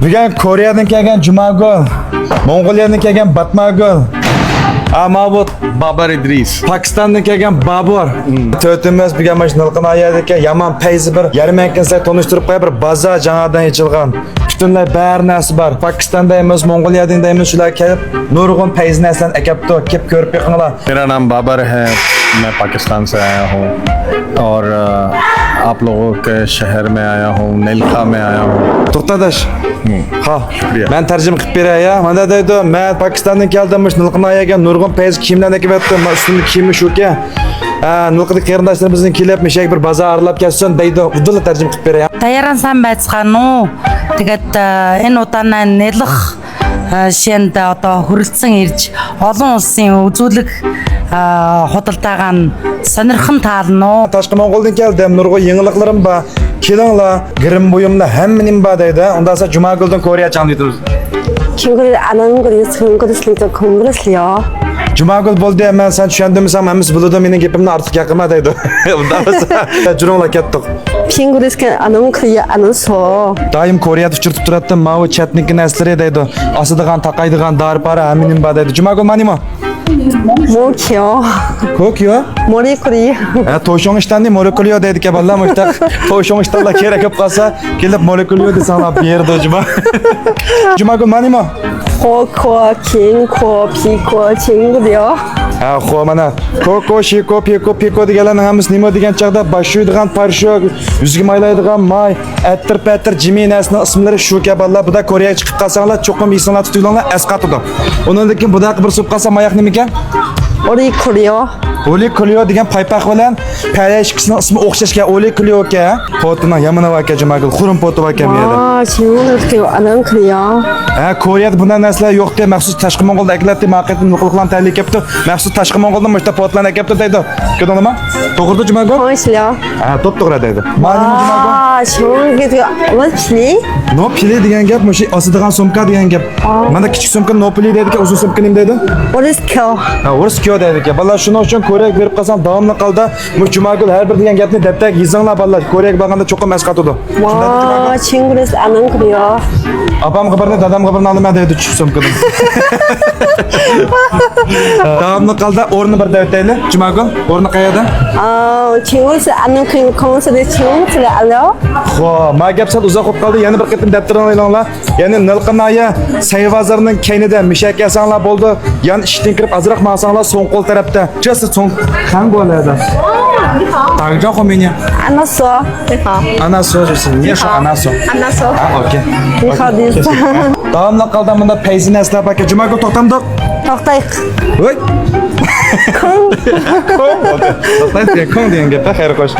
Bugün Kore'den kelgan Jumagul, Mongoliyadan kelgan Batmagul, Mahmud Babar İdris. Pakistandan kelgan Babur. To'rtimiz bugün mana shu Nilqin ayadagi Yaman payzi bir yarmarkasida tanishtirib qo'yib bir baza жаңадан yechilgan. Butunlay bari narsa bor. Pokistondaymiz, Mongoliyadaymiz shular kelib nurg'un payzi narsalarni akapti, kelib ko'rib yiqinglar. मेरा नाम बाबर है, मैं पाकिस्तान से आया हूँ और आप लोगों के शहर में आया हूँ, नीलखा में आया हूँ। To'xtadash. Ha, Shukriya. men tarjima qilib beray ya. Mana deydi, men Pokistondan keldim, Nilqin ayaga nurg'un payzi kiyimlarni kiyapti, ustimda kiyimi shuki. Nilqin qarindoshlarimizni kelib, meshak bir bozor aralab kelsin deydi. Udul tarjima qilib beray. Даяаран сайн байцгаана уу? Тэгээд энэ удаанаа нэлэх шиэнд одоо хүрэлцэн ирж олон улсын үзүүлэг худалдаагаа нь сонирхон таална уу? Tashqi Mongoldan keldim, nurg'un yengilliklarim bor. Kelinglar, girim bo'yimlar hammaning bor deydi. Undan so'ng Jumaguldan Koreya changlaymiz. 친구들 안 하는 거를 좋은 거를 쓰니까 공부를 해요. Jumagul bo'ldi, men sen tushundimsan, hammasi biladi, mening gapimni ortiq gapirma deydi. Undan so'ng juronglar ketdik. 친구들 안 하는 거를 안 해서 Doim Koreyada uchirtib turadi, Mao chatniki naslari deydi. Osidigan, taqaydigan dori-pari hammaning bor deydi. Jumagul manimi? 뭐 키요? Ko'k-yo? 머리꼬리 To'shong'ishtanni molekuliyo deydi ki ballar muhtaq. To'shong'ishtanlar kerak bo'lib qolsa, kelib molekuliyo desanglar berdi Juma. Jumagul manimi? 코코 긴코 피코 친구들요. Xo'p, mana Koko, Shiko, Piko deganlarning hammasi nima degan chaqda bashuydigan parshok, yuzga maylaydigan may, attir-pattir jiminasning ismlari shu kaballar. Buda Koreyaga chiqib qolsanglar, cho'qim yesanglar tutinglar, asqatidi. Undan keyin buda bir suv qolsa mayoq nima ekan? 머리꼬리요. Olikuliyo degan paypaq bilan parashkisining ismi o'xshashgan Olikuliyo aka. Fotining Yamanova aka Jumagul, Xurum Potova aka bu yerda. 아 친구들 안 하는 거요. Koreyada bunday narsalar yo'q deb maxsus tashqi Mongolda aklatdi, marketni nuqulqlan tayyorlab kelibdi. Maxsus tashqi Mongolda mana shu potlarni kelibdi deydi. Ko'rdingmi? To'g'ri Jumagul? 멋있어요. To'g'ri deydi. Ma'lum Jumagul? 아 좋은 게 뭐 필리? No pili degan gap, mana shu osidigan sumka degan gap. Mana kichik sumka no pili deydi, uzun sumka nima deydi? 머리스켜. Urskyo deydi. Ballar shuning uchun Koreyaga berib qolsam, davomli qalda bu Jumagul har bir degan gapni debdak yezinglar ballar. Koreyaga borganda cho'qim masqatudi. 와 친구들 안 하는 거요. Apamga birni, dadamga birni olaman deydi kichik sumkadan. Davomli qalda o'rni birda o'tayli. Jumagul, o'rni qayerda? 아 친구들 안 하는 거 공부를 친구들 알려? Xo'p, ma gap sal uzoq bo'lib qoldi. Yana bir qatim daftardan o'ylanglar. Ya'ni Nilqin aya Sayvazarning kaynida mishak yasanglar bo'ldi. Yan ishdan kirib azroq maqsanglar so'ng qo'l tarafda. Just so'ng qang bo'ladi. Tagja qo'menya. 안 왔어. 내가 Ana so'zisi. Niye shu ana so'z? 안 왔어. Okay. 내가 어디 있어? Davomli qalda bunda payzini aslab aka Jumagul to'xtamdiq. 덕다익. Voy. To'xtaydi, kom degan gap, xayr qo'sh.